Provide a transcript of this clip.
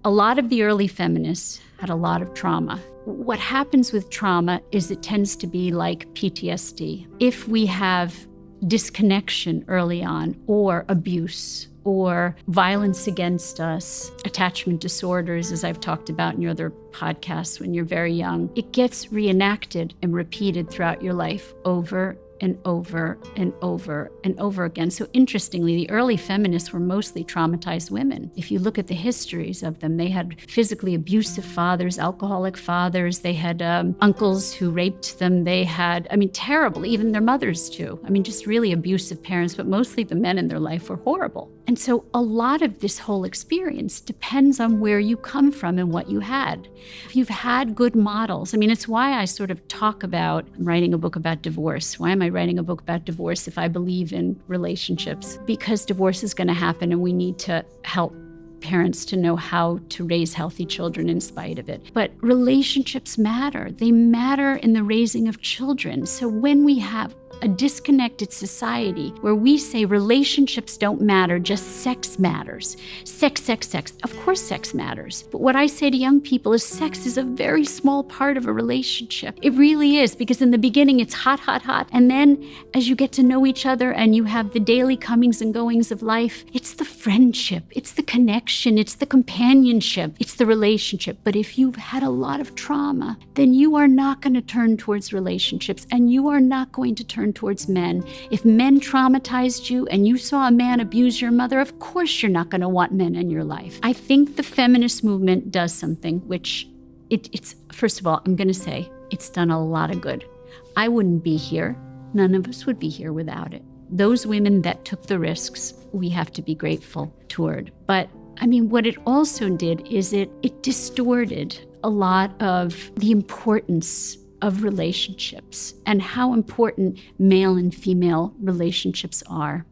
A lot of the early feminists had a lot of trauma. What happens with trauma is it tends to be like PTSD. If we have disconnection early on, or abuse, or violence against us, attachment disorders, as I've talked about in your other podcasts when you're very young, it gets reenacted and repeated throughout your life over and over and over and over again. So interestingly, the early feminists were mostly traumatized women. If you look at the histories of them, they had physically abusive fathers, alcoholic fathers, they had uncles who raped them, they had, terrible, even their mothers too. Just really abusive parents, but mostly the men in their life were horrible. And so a lot of this whole experience depends on where you come from and what you had. If you've had good models, it's why I sort of talk about writing a book about divorce. Why am I writing a book about divorce if I believe in relationships? Because divorce is going to happen and we need to help parents to know how to raise healthy children in spite of it. But relationships matter. They matter in the raising of children. So when we have a disconnected society where we say relationships don't matter, just sex matters. Sex, sex, sex. Of course sex matters. But what I say to young people is sex is a very small part of a relationship. It really is, because in the beginning it's hot, hot, hot. And then as you get to know each other and you have the daily comings and goings of life, it's the friendship, it's the connection, it's the companionship, it's the relationship. But if you've had a lot of trauma, then you are not going to turn towards relationships, and you are not going to turn towards men. If men traumatized you and you saw a man abuse your mother, of course you're not going to want men in your life. I think the feminist movement does something which it's first of all, I'm going to say it's done a lot of good. I wouldn't be here. None of us would be here without it. Those women that took the risks, we have to be grateful toward. But what it also did is it distorted a lot of the importance of relationships and how important male and female relationships are.